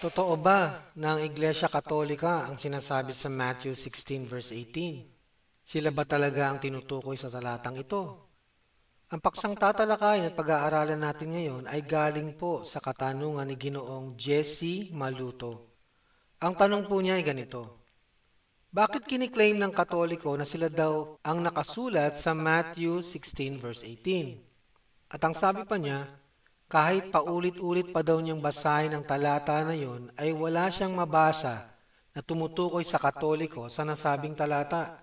Totoo ba na ang Iglesia Katolika ang sinasabi sa Matthew 16 verse 18? Sila ba talaga ang tinutukoy sa talatang ito? Ang paksang tatalakayin at pag-aaralan natin ngayon ay galing po sa katanungan ni Ginoong Jesse Maluto. Ang tanong po niya ay ganito: bakit kiniklaim ng Katoliko na sila daw ang nakasulat sa Matthew 16 verse 18? At ang sabi pa niya, kahit paulit-ulit pa daw niyang basahin ang talata na yon, ay wala siyang mabasa na tumutukoy sa Katoliko sa nasabing talata.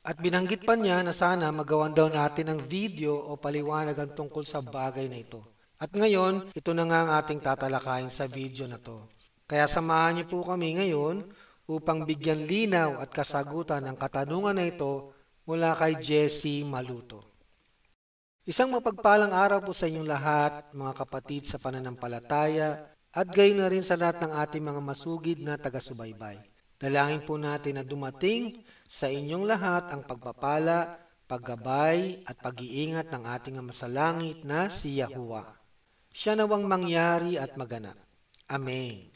At binanggit pa niya na sana magawan daw natin ng video o paliwanagan tungkol sa bagay na ito. At ngayon, ito na nga ang ating tatalakayin sa video na to. Kaya samahan niyo po kami ngayon upang bigyan linaw at kasagutan ang katanungan na ito mula kay Jesse Maluto. Isang mapagpalang araw po sa inyong lahat, mga kapatid sa pananampalataya, at gayon na rin sa lahat ng ating mga masugid na taga-subaybay. Dalangin po natin na dumating sa inyong lahat ang pagpapala, paggabay at pag-iingat ng ating masalangit na si Yahuwah. Siya nawang mangyari at maganap. Amen.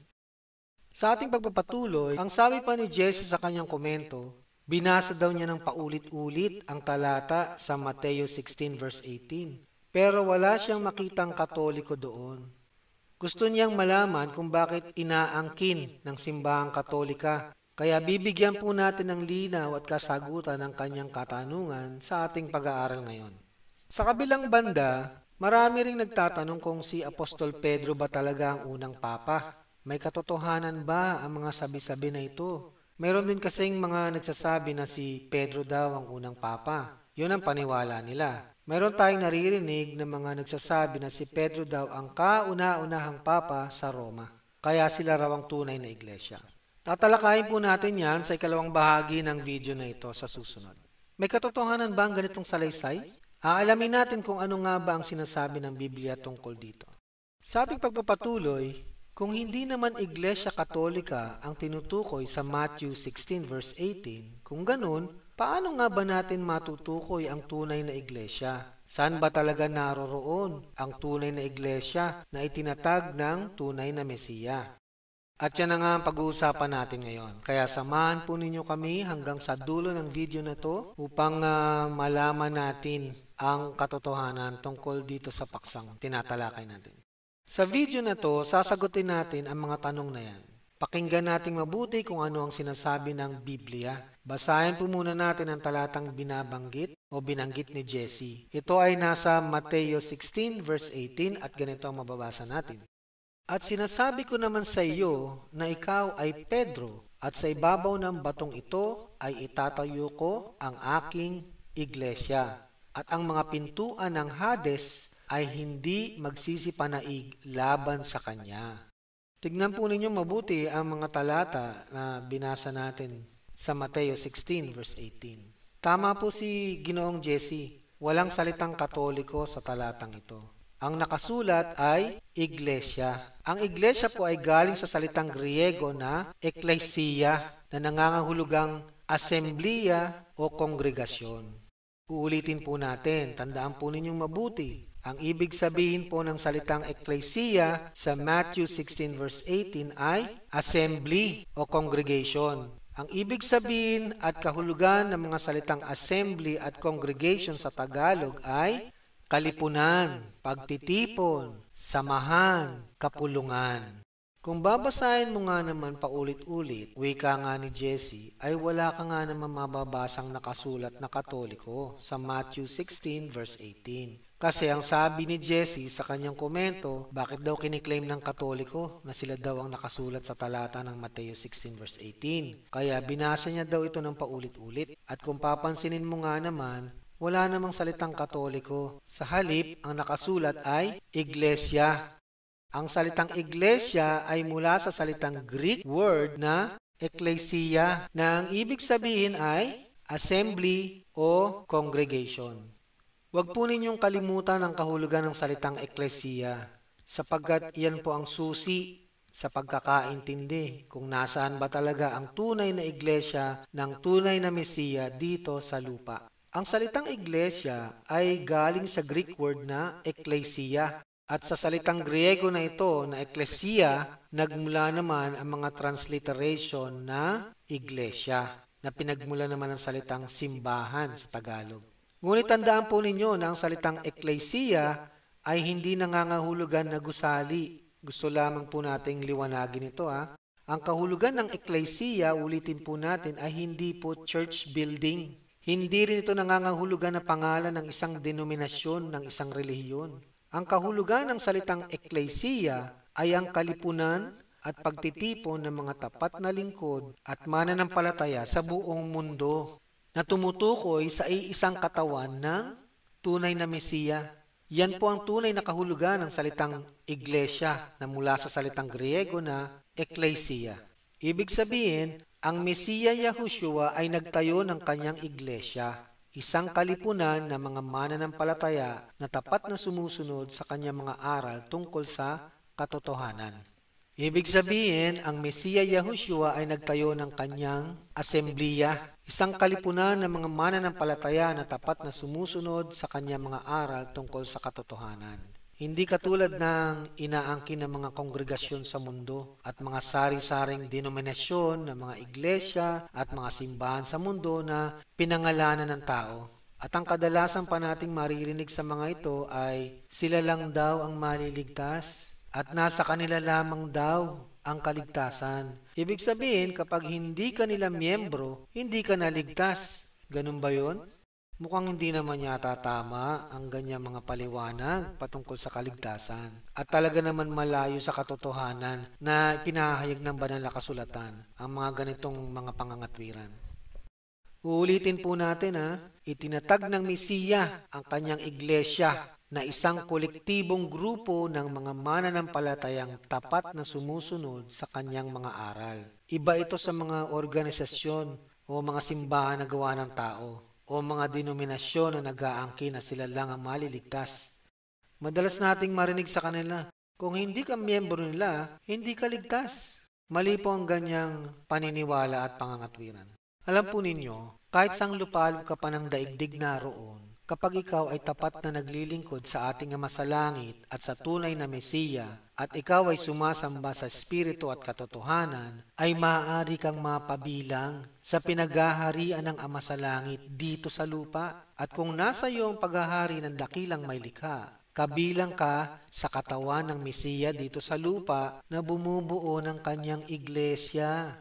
Sa ating pagpapatuloy, ang sabi pa ni Jesse sa kanyang komento, binasa daw niya ng paulit-ulit ang talata sa Mateo 16 verse 18. Pero wala siyang makitang Katoliko doon. Gusto niyang malaman kung bakit inaangkin ng simbahang Katolika. Kaya bibigyan po natin ng linaw at kasagutan ng kanyang katanungan sa ating pag-aaral ngayon. Sa kabilang banda, marami ring nagtatanong kung si Apostol Pedro ba talaga ang unang papa. May katotohanan ba ang mga sabi-sabi na ito? Meron din kasing mga nagsasabi na si Pedro daw ang unang papa. Yun ang paniwala nila. Meron tayong naririnig na mga nagsasabi na si Pedro daw ang kauna-unahang papa sa Roma. Kaya sila raw ang tunay na iglesia. Tatalakayin po natin yan sa ikalawang bahagi ng video na ito sa susunod. May katotohanan ba ang ganitong salaysay? Aalamin natin kung ano nga ba ang sinasabi ng Biblia tungkol dito. Sa ating pagpapatuloy, kung hindi naman Iglesia Katolika ang tinutukoy sa Matthew 16 verse 18, kung ganun, paano nga ba natin matutukoy ang tunay na iglesia? Saan ba talaga naroroon ang tunay na iglesia na itinatag ng tunay na Mesiya? At yan na nga ang pag-uusapan natin ngayon. Kaya samahan po ninyo kami hanggang sa dulo ng video na to upang malaman natin ang katotohanan tungkol dito sa paksang tinatalakay natin. Sa video na to, sasagutin natin ang mga tanong na yan. Pakinggan natin mabuti kung ano ang sinasabi ng Biblia. Basahin po muna natin ang talatang binabanggit o binanggit ni Jesse. Ito ay nasa Mateo 16 verse 18 at ganito ang mababasa natin. At sinasabi ko naman sa iyo na ikaw ay Pedro, at sa ibabaw ng batong ito ay itatayo ko ang aking iglesia. At ang mga pintuan ng Hades ay hindi magsisipanaig laban sa kanya. Tignan po ninyo mabuti ang mga talata na binasa natin sa Mateo 16 verse 18. Tama po si Ginoong Jesse, walang salitang Katoliko sa talatang ito. Ang nakasulat ay iglesia. Ang iglesia po ay galing sa salitang Griego na ekklesia na nangangahulugang asembleya o kongregasyon. Uulitin po natin, tandaan po ninyong mabuti. Ang ibig sabihin po ng salitang ekklesia sa Matthew 16 verse 18 ay assembly o congregation. Ang ibig sabihin at kahulugan ng mga salitang assembly at congregation sa Tagalog ay kalipunan, pagtitipon, samahan, kapulungan. Kung babasahin mo nga naman paulit-ulit, wika nga ni Jesse, ay wala ka nga naman mababasang nakasulat na Katoliko sa Matthew 16 verse 18. Kasi ang sabi ni Jesse sa kanyang komento, bakit daw kiniklaim ng Katoliko na sila daw ang nakasulat sa talata ng Mateo 16 verse 18. Kaya binasa niya daw ito ng paulit-ulit. At kung papansinin mo nga naman, wala namang salitang Katoliko. Sa halip, ang nakasulat ay iglesia. Ang salitang iglesia ay mula sa salitang Greek word na ekklesia na ang ibig sabihin ay assembly o congregation. Huwag po ninyong kalimutan ang kahulugan ng salitang ekklesia sapagkat iyan po ang susi sa pagkakaintindi kung nasaan ba talaga ang tunay na iglesia ng tunay na Mesiya dito sa lupa. Ang salitang iglesia ay galing sa Greek word na ekklesia At sa salitang Griego na ito na ekklesia, nagmula naman ang mga transliteration na iglesia, na pinagmula naman ng salitang simbahan sa Tagalog. Ngunit tandaan po ninyo na ang salitang ekklesia ay hindi nangangahulugan na gusali. Gusto lamang po nating liwanagin ito ha. Ang kahulugan ng ekklesia, ulitin po natin, ay hindi po church building. Hindi rin ito nangangahulugan na pangalan ng isang denominasyon ng isang relihiyon. Ang kahulugan ng salitang ekklesia ay ang kalipunan at pagtitipon ng mga tapat na lingkod at mananampalataya sa buong mundo na tumutukoy sa iisang katawan ng tunay na Mesiya. Yan po ang tunay na kahulugan ng salitang iglesia na mula sa salitang Griego na ekklesia. Ibig sabihin, ang Mesiya Yahushua ay nagtayo ng kanyang iglesia, isang kalipunan ng mga mananampalataya na tapat na sumusunod sa kanyang mga aral tungkol sa katotohanan. Ibig sabihin, ang Mesiya Yahushua ay nagtayo ng kanyang asembliya, isang kalipunan ng mga mananampalataya na tapat na sumusunod sa kanyang mga aral tungkol sa katotohanan. Hindi katulad ng inaangkin ng mga kongregasyon sa mundo at mga sari-saring denominasyon ng mga iglesia at mga simbahan sa mundo na pinangalanan ng tao. At ang kadalasan pa nating maririnig sa mga ito ay sila lang daw ang maliligtas at nasa kanila lamang daw ang kaligtasan. Ibig sabihin, kapag hindi ka nila miyembro, hindi ka naligtas. Ganun ba yun? Mukhang hindi naman yata tama ang ganyang mga paliwanag patungkol sa kaligtasan. At talaga naman malayo sa katotohanan na pinahayag ng banal na kasulatan ang mga ganitong mga pangangatwiran. Uulitin po natin itinatag ng Mesiya ang kanyang iglesia na isang kolektibong grupo ng mga mananampalatayang tapat na sumusunod sa kanyang mga aral. Iba ito sa mga organisasyon o mga simbahan na gawa ng tao o mga denominasyon na nag-aangkin na sila lang ang maliligtas. Madalas nating marinig sa kanila, kung hindi ka miyembro nila, hindi ka ligtas. Mali po ang ganyang paniniwala at pangangatwiran. Alam po ninyo, kahit sang lupalop ka pa ng daigdig naroon, kapag ikaw ay tapat na naglilingkod sa ating Ama sa langit at sa tunay na Mesiya, at ikaw ay sumasamba sa Espiritu at katotohanan, ay maaari kang mapabilang sa pinaghaharian ng Ama sa langit dito sa lupa. At kung nasa iyo ang paghahari ng dakilang may likha, kabilang ka sa katawan ng Mesiya dito sa lupa na bumubuo ng kanyang iglesia.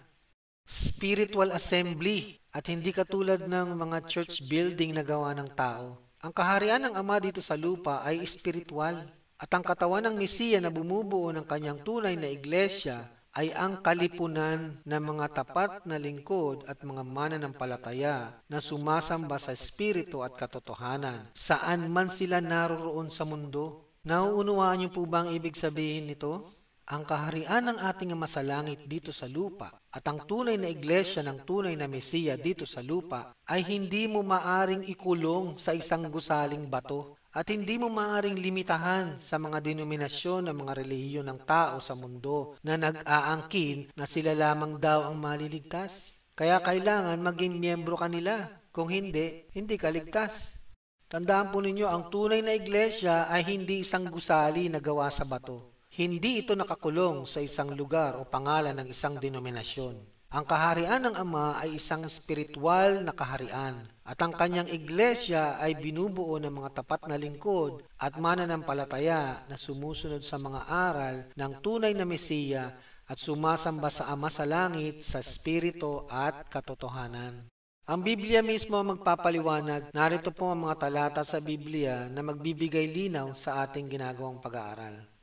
Spiritual assembly at hindi katulad ng mga church building na gawa ng tao. Ang kaharian ng Ama dito sa lupa ay espiritual at ang katawan ng Mesiya na bumubuo ng kanyang tunay na iglesia ay ang kalipunan ng mga tapat na lingkod at mga mananampalataya na sumasamba sa espiritu at katotohanan saan man sila naroroon sa mundo. Nauunawaan niyo po ba ang ibig sabihin nito? Ang kaharian ng ating Ama sa langit dito sa lupa at ang tunay na iglesia ng tunay na Mesiya dito sa lupa ay hindi mo maaring ikulong sa isang gusaling bato at hindi mo maaring limitahan sa mga denominasyon ng mga relihiyon ng tao sa mundo na nag-aangkin na sila lamang daw ang maliligtas. Kaya kailangan maging miyembro ka nila. Kung hindi, hindi ka ligtas. Tandaan po ninyo, ang tunay na iglesia ay hindi isang gusali na gawa sa bato. Hindi ito nakakulong sa isang lugar o pangalan ng isang denominasyon. Ang kaharian ng Ama ay isang spiritual na kaharian at ang kanyang iglesia ay binubuo ng mga tapat na lingkod at mananampalataya na sumusunod sa mga aral ng tunay na Mesiya at sumasamba sa Ama sa langit sa spirito at katotohanan. Ang Biblia mismo ang magpapaliwanag. Narito po ang mga talata sa Biblia na magbibigay linaw sa ating ginagawang pag-aaral.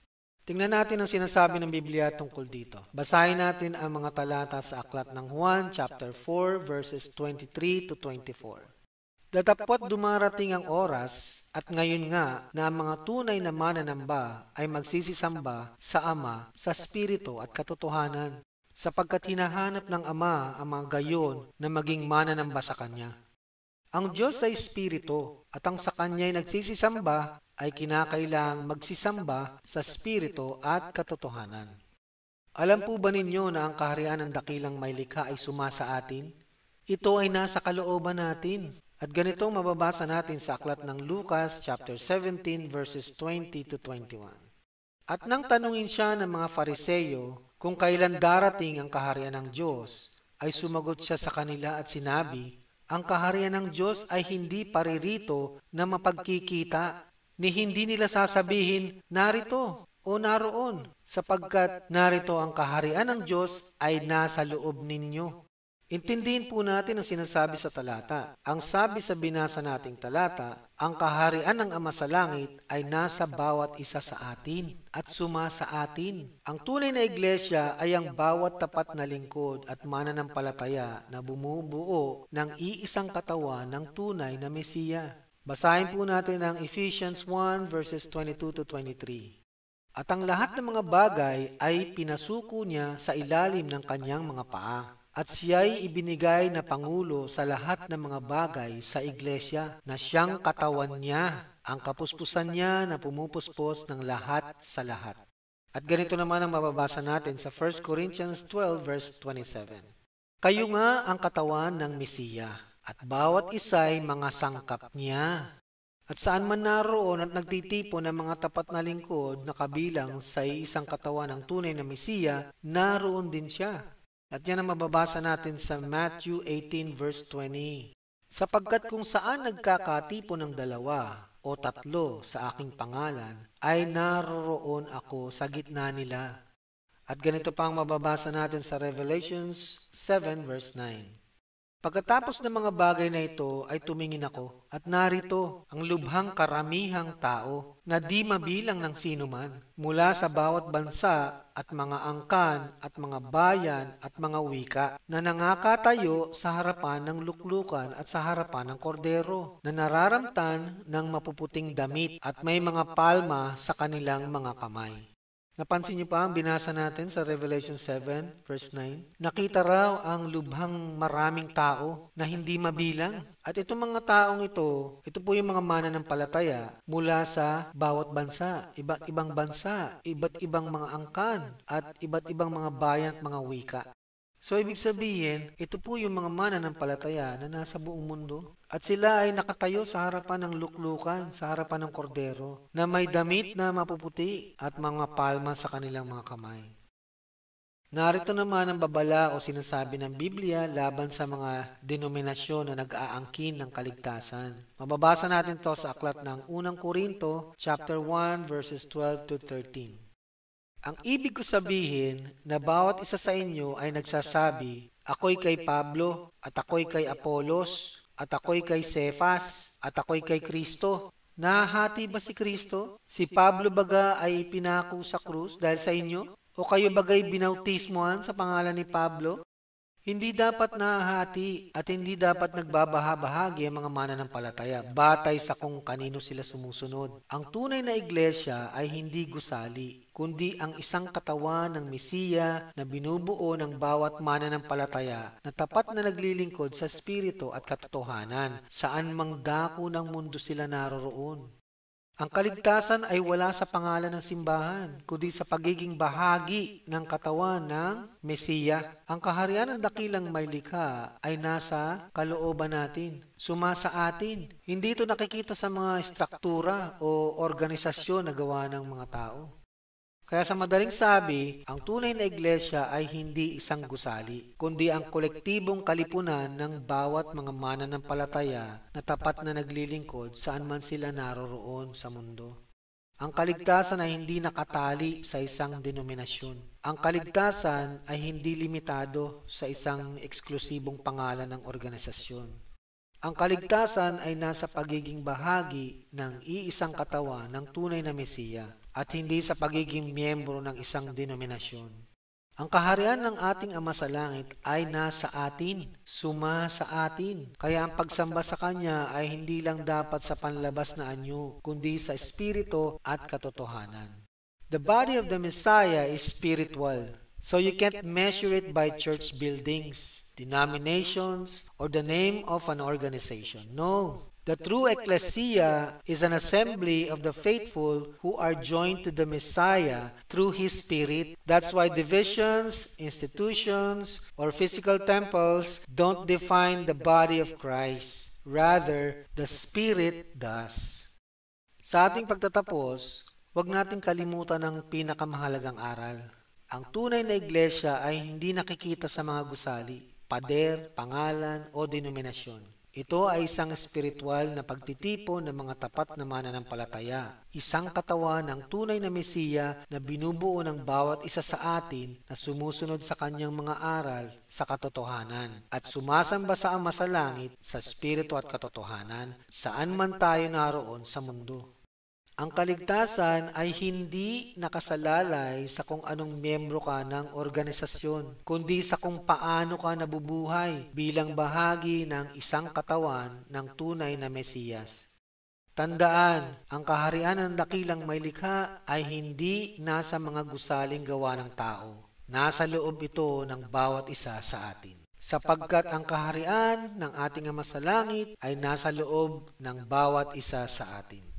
Tingnan natin ang sinasabi ng Biblia tungkol dito. Basahin natin ang mga talata sa aklat ng Juan, chapter 4, verses 23 to 24. Datapwat dumarating ang oras, at ngayon nga na ang mga tunay na mananamba ay magsisisamba sa Ama, sa Espiritu at katotohanan, sapagkat hinahanap ng Ama ang mga gayon na maging mananamba sa Kanya. Ang Diyos ay Espiritu, at ang sa Kanya ay nagsisisamba ay kinakailangang magsisamba sa Espiritu at katotohanan. Alam po ba ninyo na ang kaharian ng dakilang may likha ay sumasa atin? Ito ay nasa kalooban natin. At ganitong mababasa natin sa aklat ng Lucas chapter 17 verses 20 to 21. At nang tanungin siya ng mga Fariseyo kung kailan darating ang kaharian ng Diyos, ay sumagot siya sa kanila at sinabi, ang kaharian ng Diyos ay hindi paririto na mapagkikita, ni hindi nila sasabihin, narito o naroon, sapagkat narito ang kaharian ng Diyos ay nasa loob ninyo. Intindihin po natin ang sinasabi sa talata. Ang sabi sa binasa nating talata, ang kaharian ng Ama sa langit ay nasa bawat isa sa atin at sumasa atin. Ang tunay na iglesia ay ang bawat tapat na lingkod at mananampalataya na bumubuo ng iisang katawan ng tunay na Mesiya. Basahin po natin ang Ephesians 1 verses 22 to 23. At ang lahat ng mga bagay ay pinasuko niya sa ilalim ng kanyang mga paa. At siya'y ibinigay na pangulo sa lahat ng mga bagay sa iglesia na siyang katawan niya, ang kapuspusan niya na pumupuspos ng lahat sa lahat. At ganito naman ang mababasa natin sa 1 Corinthians 12 verse 27. Kayo nga ang katawan ng Mesiya, at bawat isa'y mga sangkap niya. At saan man naroon at nagtitipon ng mga tapat na lingkod na kabilang sa isang katawan ng tunay na Mesiya, naroon din siya. At yan ang mababasa natin sa Matthew 18 verse 20. Sapagkat kung saan nagkakatipon ng dalawa o tatlo sa aking pangalan, ay naroroon ako sa gitna nila. At ganito pa ang mababasa natin sa Revelations 7 verse 9. Pagkatapos ng mga bagay na ito ay tumingin ako at narito ang lubhang karamihang tao na di mabilang ng sinuman mula sa bawat bansa at mga angkan at mga bayan at mga wika na nangakatayo sa harapan ng luklukan at sa harapan ng kordero na nararamtan ng mapuputing damit at may mga palma sa kanilang mga kamay. Napansin niyo pa ang binasa natin sa Revelation 7 verse 9? Nakita raw ang lubhang maraming tao na hindi mabilang. At itong mga taong ito po yung mga mananampalataya mula sa bawat bansa, iba't ibang bansa, iba't ibang mga angkan, at iba't ibang mga bayan at mga wika. So, ibig sabihin, ito po yung mga mananampalataya na nasa buong mundo. At sila ay nakatayo sa harapan ng luklukan, sa harapan ng kordero, na may damit na mapuputi at mga palma sa kanilang mga kamay. Narito naman ang babala o sinasabi ng Biblia laban sa mga denominasyon na nag-aangkin ng kaligtasan. Mababasa natin to sa aklat ng 1 Korinto, chapter 1, verses 12 to 13. Ang ibig ko sabihin na bawat isa sa inyo ay nagsasabi, ako'y kay Pablo, at ako'y kay Apolos, at ako'y kay Cefas, at ako'y kay Kristo. Nahahati ba si Kristo? Si Pablo baga ay pinako sa krus dahil sa inyo? O kayo bagay binautismohan sa pangalan ni Pablo? Hindi dapat nahahati at hindi dapat nagbabahabahagi ang mga mananampalataya batay sa kung kanino sila sumusunod. Ang tunay na iglesia ay hindi gusali, kundi ang isang katawan ng Mesiya na binubuo ng bawat mananampalataya na tapat na naglilingkod sa Espiritu at katotohanan, saan mang dako ng mundo sila naroroon. Ang kaligtasan ay wala sa pangalan ng simbahan, kundi sa pagiging bahagi ng katawan ng Mesiya. Ang kaharian ng dakilang may likha ay nasa kalooban natin, sumasa atin. Hindi ito nakikita sa mga struktura o organisasyon na gawa ng mga tao. Kaya sa madaling sabi, ang tunay na iglesia ay hindi isang gusali, kundi ang kolektibong kalipunan ng bawat mga mananampalataya na tapat na naglilingkod saan man sila naroroon sa mundo. Ang kaligtasan ay hindi nakatali sa isang denominasyon. Ang kaligtasan ay hindi limitado sa isang eksklusibong pangalan ng organisasyon. Ang kaligtasan ay nasa pagiging bahagi ng iisang katawan ng tunay na Mesiya at hindi sa pagiging miyembro ng isang denominasyon. Ang kaharian ng ating Ama sa Langit ay nasa atin, suma sa atin. Kaya ang pagsamba sa Kanya ay hindi lang dapat sa panlabas na anyo, kundi sa espiritu at katotohanan. The body of the Messiah is spiritual, so you can't measure it by church buildings, denominations, or the name of an organization. No. The true ecclesia is an assembly of the faithful who are joined to the Messiah through His Spirit. That's why divisions, institutions, or physical temples don't define the body of Christ. Rather, the Spirit does. Sa ating pagtatapos, Huwag nating kalimutan ang pinakamahalagang aral. Ang tunay na iglesia ay hindi nakikita sa mga gusali, pader, pangalan o denominasyon. Ito ay isang espiritual na pagtitipon ng mga tapat na mananampalataya, isang katawan ng tunay na Mesiya na binubuo ng bawat isa sa atin na sumusunod sa kanyang mga aral sa katotohanan at sumasamba sa Ama sa langit sa espiritu at katotohanan saan man tayo naroon sa mundo. Ang kaligtasan ay hindi nakasalalay sa kung anong miyembro ka ng organisasyon, kundi sa kung paano ka nabubuhay bilang bahagi ng isang katawan ng tunay na Mesiyas. Tandaan, ang kaharian ng dakilang may likha ay hindi nasa mga gusaling gawa ng tao. Nasa loob ito ng bawat isa sa atin. Sapagkat ang kaharian ng ating Ama sa langit ay nasa loob ng bawat isa sa atin.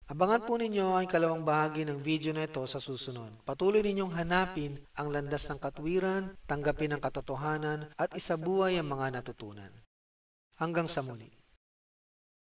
Abangan po ninyo ang ikalawang bahagi ng video na ito sa susunod. Patuloy ninyong hanapin ang landas ng katwiran, tanggapin ang katotohanan at isabuhay ang mga natutunan. Hanggang sa muli.